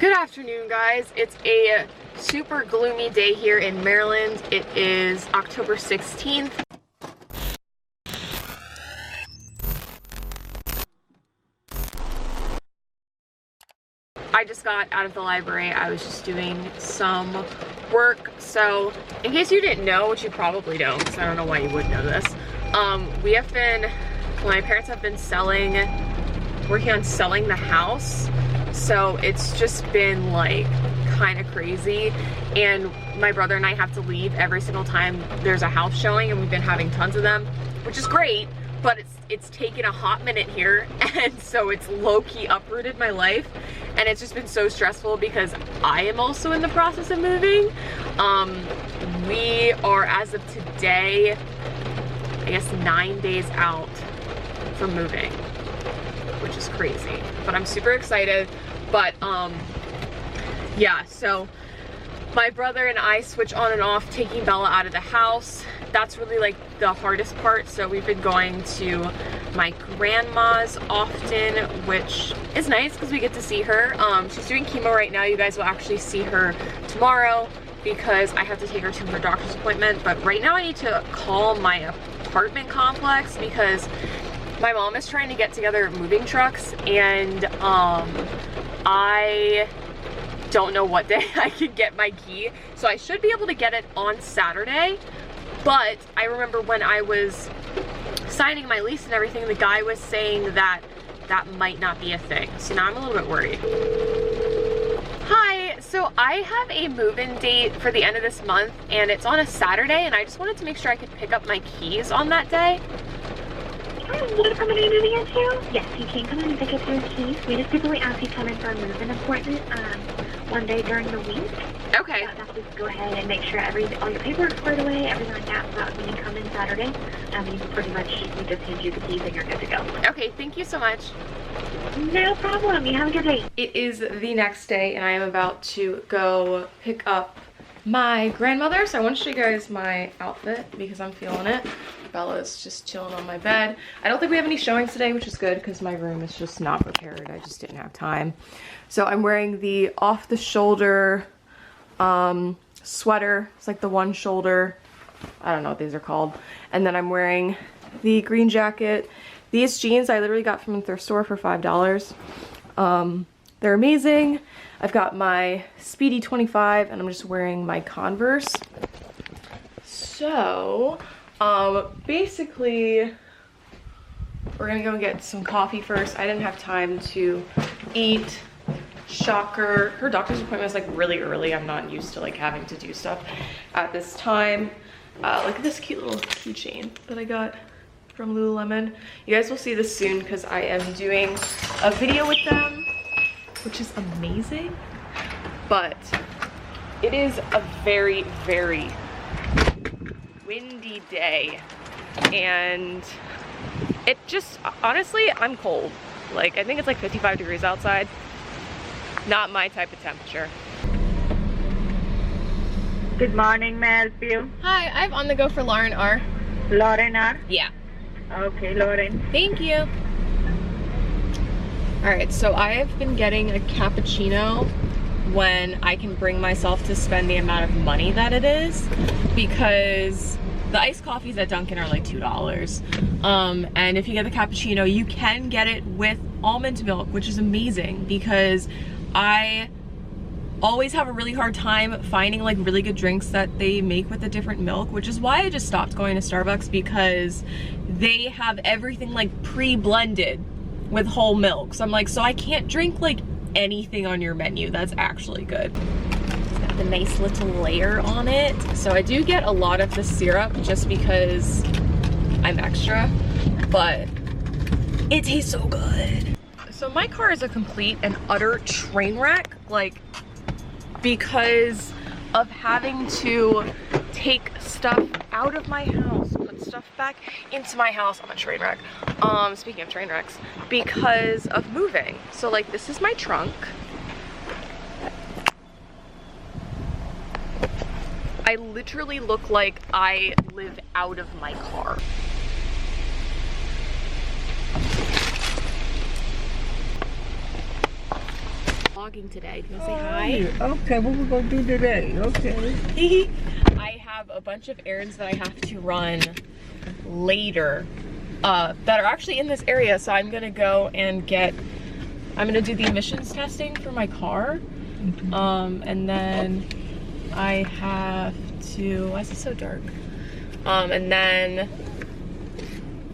Good afternoon, guys. It's a super gloomy day here in Maryland. It is October 16th. I just got out of the library. I was just doing some work. So in case you didn't know, which you probably don't, because I don't know why you would know this, my parents have been working on selling the house. So it's just been like kind of crazy, and my brother and I have to leave every single time there's a house showing, and we've been having tons of them, which is great, but it's taken a hot minute here, and so it's low-key uprooted my life, and it's just been so stressful because I am also in the process of moving. We are, as of today, I guess 9 days out from moving, which is crazy, but I'm super excited. But yeah, so my brother and I switch on and off taking Bella out of the house. That's really like the hardest part. So we've been going to my grandma's often, which is nice because we get to see her. She's doing chemo right now. You guys will actually see her tomorrow because I have to take her to her doctor's appointment. But right now I need to call my apartment complex because my mom is trying to get together moving trucks, and I don't know what day I can get my key. So I should be able to get it on Saturday, but I remember when I was signing my lease and everything, the guy was saying that that might not be a thing. So now I'm a little bit worried. Hi, so I have a move-in date for the end of this month, and it's on a Saturday, and I just wanted to make sure I could pick up my keys on that day. You want to come in and moving into? Yes, you can come in and pick up your keys. We just typically ask you to come in for a move-in appointment one day during the week. Okay. That's just go ahead and make sure all your paperwork's squared away, everything like that, so that when you come in Saturday, we just hand you the keys and you're good to go. Okay, thank you so much. No problem. You have a good day. It is the next day, and I am about to go pick up my grandmother. So I want to show you guys my outfit because I'm feeling it. Bella's just chilling on my bed. I don't think we have any showings today, which is good because my room is just not prepared. I just didn't have time. So I'm wearing the off-the-shoulder sweater. It's like the one shoulder. I don't know what these are called. And then I'm wearing the green jacket. These jeans I literally got from the thrift store for $5. They're amazing. I've got my Speedy 25, and I'm just wearing my Converse. So basically, we're gonna go and get some coffee first. I didn't have time to eat. Shocker. Her doctor's appointment is like really early. I'm not used to like having to do stuff at this time. Look at this cute little keychain that I got from Lululemon. You guys will see this soon because I am doing a video with them, which is amazing. But it is a very, very windy day, and it just, honestly, I'm cold. Like, I think it's like 55 degrees outside. Not my type of temperature. Good morning, may I help you? Hi, I'm on the go for Lauren R. Lauren R? Yeah. Okay, Lauren. Thank you. All right, so I have been getting a cappuccino when I can bring myself to spend the amount of money that it is, because the iced coffees at Dunkin' are like $2. And if you get the cappuccino, you can get it with almond milk, which is amazing because I always have a really hard time finding like really good drinks that they make with a different milk, which is why I just stopped going to Starbucks, because they have everything like pre-blended with whole milk. So I'm like, so I can't drink like anything on your menu that's actually good. It's got the nice little layer on it. So I do get a lot of the syrup just because I'm extra, but it tastes so good. So my car is a complete and utter train wreck, like, because of having to take stuff out of my house, put stuff back into my house. I'm a train wreck. Speaking of train wrecks, because of moving. So like, this is my trunk. I literally look like I live out of my car. vlogging today. Do you want to say hi? Okay, what we gonna do today? Okay. I have a bunch of errands that I have to run later that are actually in this area. So I'm gonna go and I'm gonna do the emissions testing for my car. And then I have to, why is it so dark? And then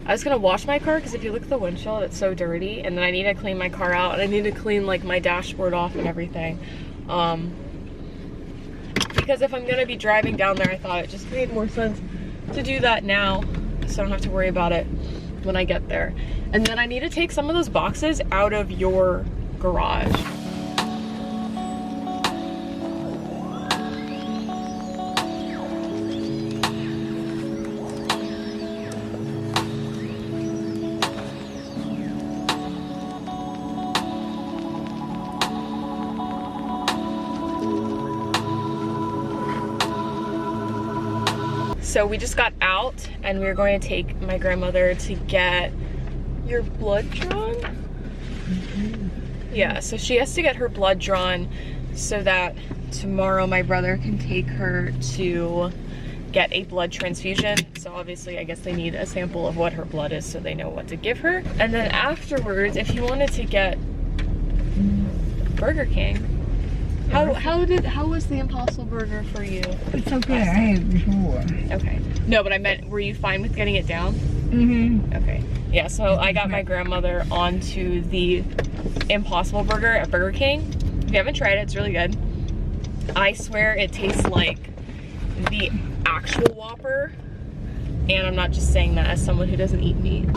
I was gonna wash my car because if you look at the windshield, it's so dirty. And then I need to clean my car out, and I need to clean like my dashboard off and everything. Because if I'm gonna be driving down there, I thought it just made more sense to do that now, so I don't have to worry about it when I get there. And then I need to take some of those boxes out of your garage. So we just got out and we were going to take my grandmother to get your blood drawn. Yeah, so she has to get her blood drawn so that tomorrow my brother can take her to get a blood transfusion. So obviously I guess they need a sample of what her blood is so they know what to give her. And then afterwards, if you wanted to get Burger King, how was the Impossible Burger for you? It's okay, I had it before. Okay. No, but I meant, were you fine with getting it down? Mm-hmm. Okay. Yeah, so I got my grandmother onto the Impossible Burger at Burger King. If you haven't tried it, it's really good. I swear it tastes like the actual Whopper. And I'm not just saying that as someone who doesn't eat meat.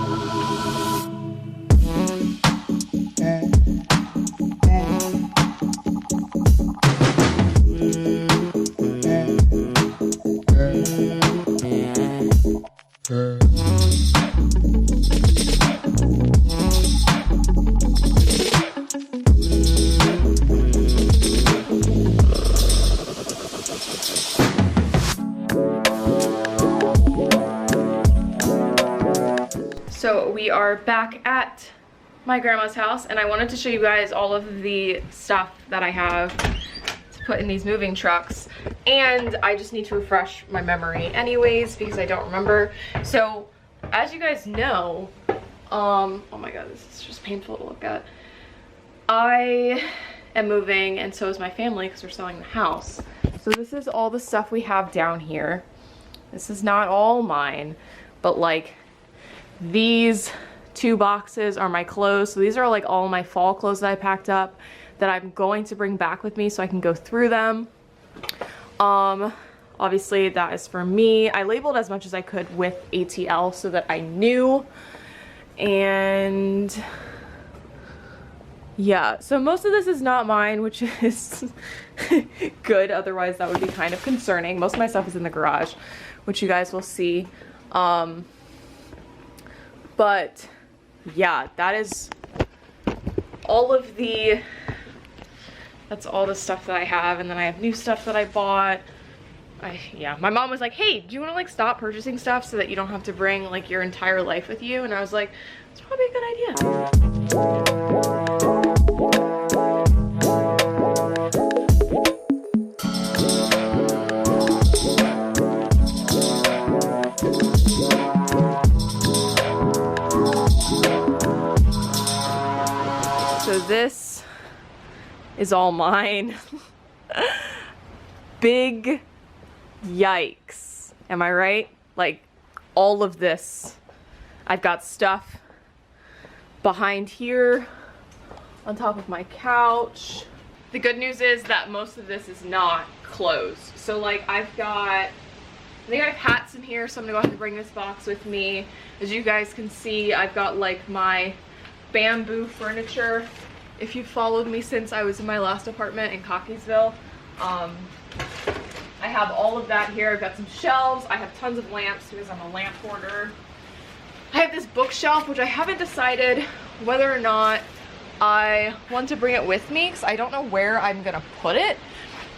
So we are back at my grandma's house, and I wanted to show you guys all of the stuff that I have to put in these moving trucks. And I just need to refresh my memory anyways because I don't remember. So as you guys know, oh my god, this is just painful to look at. I am moving, and so is my family because we're selling the house. So this is all the stuff we have down here. This is not all mine, but like these 2 boxes are my clothes. So these are like all my fall clothes that I packed up that I'm going to bring back with me so I can go through them. Obviously that is for me. I labeled as much as I could with ATL so that I knew. And yeah, so most of this is not mine, which is good. Otherwise that would be kind of concerning. Most of my stuff is in the garage, which you guys will see. But yeah, that is all of the, that's all the stuff that I have. And then I have new stuff that I bought. Yeah, my mom was like, hey, do you want to like stop purchasing stuff so that you don't have to bring like your entire life with you? And I was like, it's probably a good idea. So this is all mine. Big yikes. Am I right? Like all of this. I've got stuff behind here on top of my couch. The good news is that most of this is not clothes. So like I think I have hats in here, so I'm gonna go ahead and bring this box with me. As you guys can see, I've got like my bamboo furniture. If you followed me since I was in my last apartment in Cockeysville, I have all of that here. I've got some shelves. I have tons of lamps because I'm a lamp hoarder. I have this bookshelf, which I haven't decided whether or not I want to bring it with me because I don't know where I'm gonna put it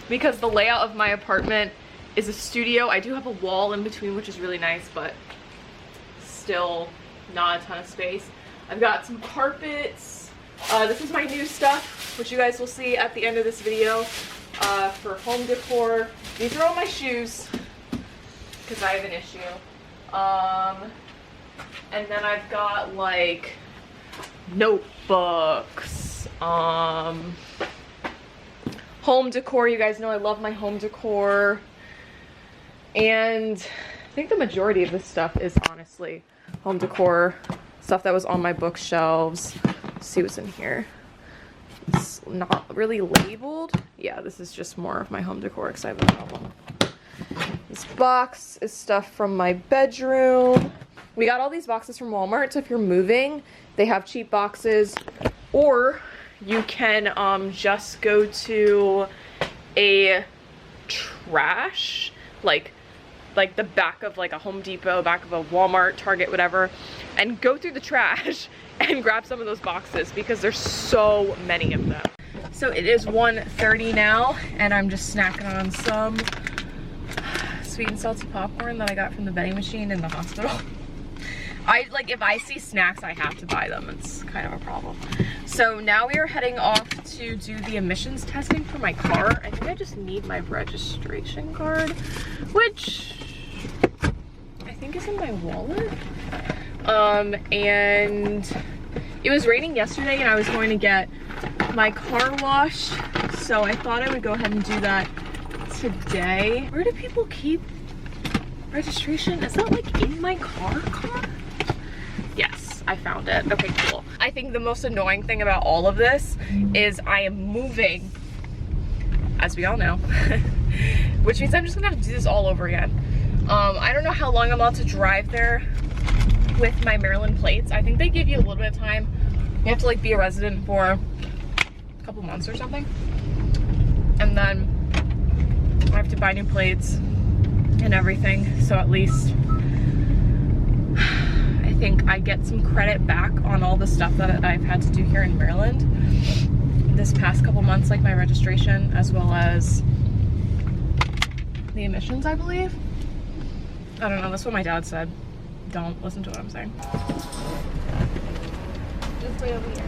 because the layout of my apartment is a studio. I do have a wall in between, which is really nice, but still not a ton of space. I've got some carpets. This is my new stuff which you guys will see at the end of this video, for home decor. These are all my shoes, because I have an issue. And then I've got like notebooks, home decor. You guys know I love my home decor. And I think the majority of this stuff is honestly home decor stuff that was on my bookshelves. Let's see what's in here. It's not really labeled. Yeah, this is just more of my home decor because I have a problem. This box is stuff from my bedroom. We got all these boxes from Walmart, so if you're moving, they have cheap boxes, or you can just go to a trash, like the back of like a Home Depot, back of a Walmart, Target, whatever, and go through the trash and grab some of those boxes because there's so many of them. So it is 1:30 now, and I'm just snacking on some sweet and salty popcorn that I got from the vending machine in the hospital. If I see snacks, I have to buy them. It's kind of a problem. So now we are heading off to do the emissions testing for my car. I think I just need my registration card, which I think is in my wallet. And it was raining yesterday and I was going to get my car washed, so I thought I would go ahead and do that today. Where do people keep registration? Is that like in my car? Yes, I found it. Okay, cool. I think the most annoying thing about all of this is I am moving, as we all know, which means I'm just gonna have to do this all over again. I don't know how long I'm allowed to drive there with my Maryland plates. I think they give you a little bit of time. You have to like be a resident for a couple months or something. And then I have to buy new plates and everything. So at least I think I get some credit back on all the stuff that I've had to do here in Maryland this past couple months, like my registration, as well as the emissions, I believe. I don't know, that's what my dad said. Don't listen to what I'm saying. Just wait over here.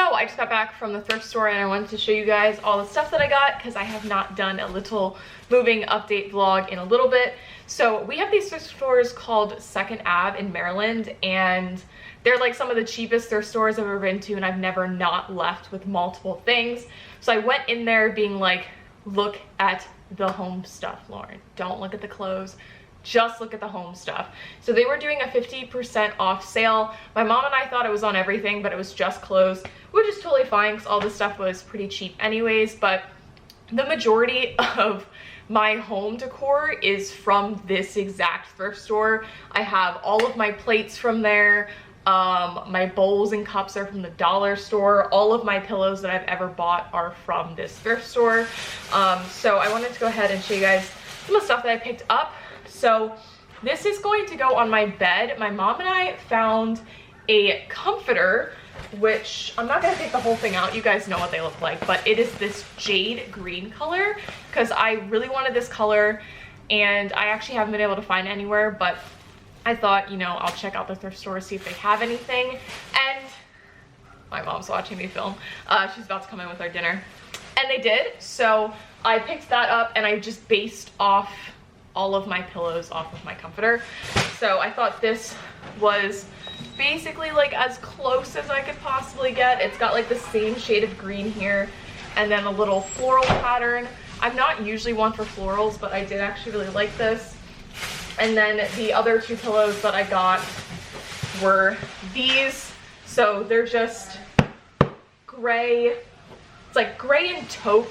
I just got back from the thrift store and I wanted to show you guys all the stuff that I got because I have not done a little moving update vlog in a little bit. So we have these thrift stores called 2nd Ave in Maryland, and they're like some of the cheapest thrift stores I've ever been to, and I've never not left with multiple things. So I went in there being like, look at the home stuff, Lauren. Don't look at the clothes. Just look at the home stuff. So they were doing a 50% off sale. My mom and I thought it was on everything, but it was just clothes, which is totally fine because all this stuff was pretty cheap anyways. But the majority of my home decor is from this exact thrift store. I have all of my plates from there. My bowls and cups are from the dollar store. All of my pillows that I've ever bought are from this thrift store. So I wanted to go ahead and show you guys some of the stuff that I picked up. So this is going to go on my bed. My mom and I found a comforter, which I'm not gonna take the whole thing out. You guys know what they look like, but it is this jade green color because I really wanted this color and I actually haven't been able to find it anywhere, but I thought, you know, I'll check out the thrift store, see if they have anything. And my mom's watching me film. She's about to come in with our dinner. And they did, so I picked that up and I just based off all of my pillows off of my comforter. So I thought this was basically like as close as I could possibly get. It's got like the same shade of green here and then a little floral pattern. I'm not usually one for florals, but I did actually really like this. And then the other two pillows that I got were these. So they're just gray. It's like gray and taupe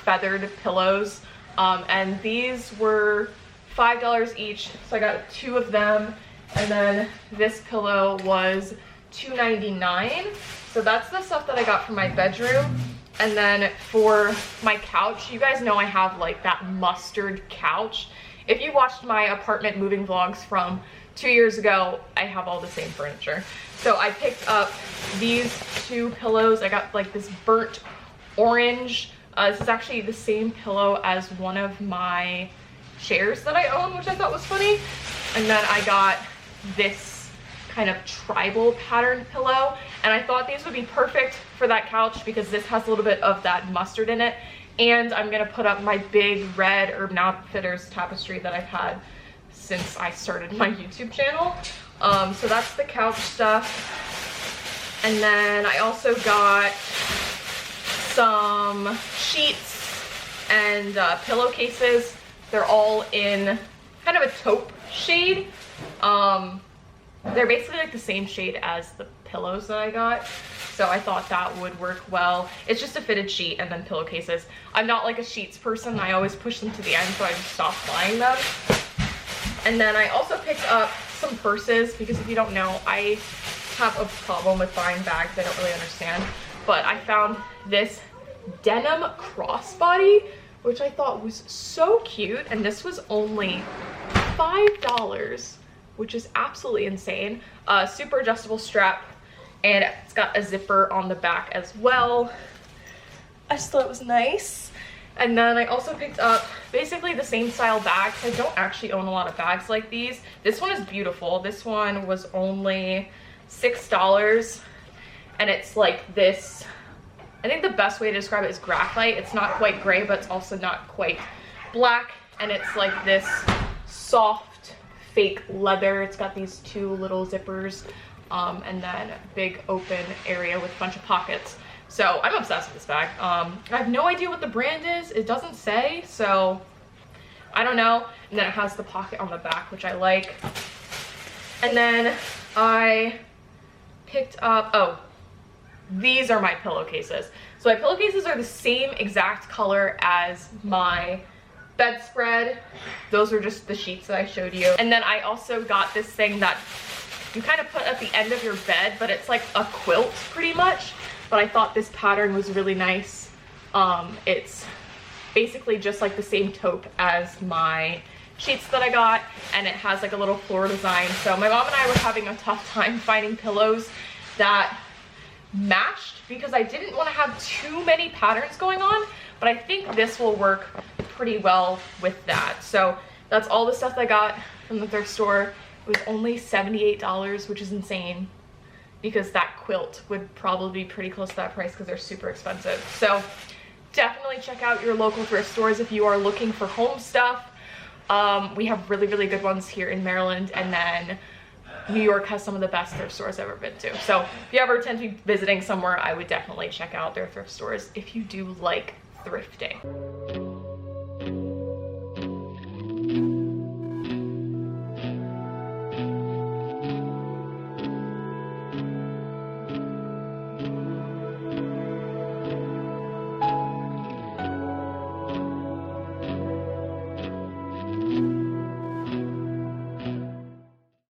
feathered pillows. And these were $5 each, so I got 2 of them. And then this pillow was $2.99. So that's the stuff that I got from my bedroom. And then for my couch, you guys know I have like that mustard couch. If you watched my apartment moving vlogs from 2 years ago, I have all the same furniture. So I picked up these 2 pillows. I got like this burnt orange. This is actually the same pillow as one of my chairs that I own, which I thought was funny. And then I got this kind of tribal patterned pillow, and I thought these would be perfect for that couch because this has a little bit of that mustard in it. And I'm gonna put up my big red Urban Outfitters tapestry that I've had since I started my YouTube channel. So that's the couch stuff. And then I also got some sheets and pillowcases. They're all in kind of a taupe shade. They're basically like the same shade as the pillows that I got. So I thought that would work well. It's just a fitted sheet and then pillowcases. I'm not like a sheets person. I always push them to the end, so I just stopped buying them. And then I also picked up some purses because if you don't know, I have a problem with buying bags I don't really understand. But I found this denim crossbody, which I thought was so cute. And this was only $5. Which is absolutely insane. Super adjustable strap, and it's got a zipper on the back as well. I just thought it was nice. And then I also picked up basically the same style bags. I don't actually own a lot of bags like these. This one is beautiful. This one was only $6, and it's like this, I think the best way to describe it is graphite. It's not quite gray, but it's also not quite black, and it's like this soft fake leather. It's got these 2 little zippers, and then a big open area with a bunch of pockets. So I'm obsessed with this bag. I have no idea what the brand is. It doesn't say, so I don't know. And then it has the pocket on the back, which I like. And then I picked up, oh, these are my pillowcases. So my pillowcases are the same exact color as my bedspread. Those are just the sheets that I showed you. And then I also got this thing that you kind of put at the end of your bed, but it's like a quilt pretty much. But I thought this pattern was really nice. It's basically just like the same taupe as my sheets that I got, and it has like a little floral design. So my mom and I were having a tough time finding pillows that matched because I didn't want to have too many patterns going on, but I think this will work pretty well with that. So that's all the stuff I got from the thrift store. It was only $78, which is insane because that quilt would probably be pretty close to that price because they're super expensive. So definitely check out your local thrift stores if you are looking for home stuff. We have really, really good ones here in Maryland, and then New York has some of the best thrift stores I've ever been to. So if you ever intend to be visiting somewhere, I would definitely check out their thrift stores if you do like thrifting.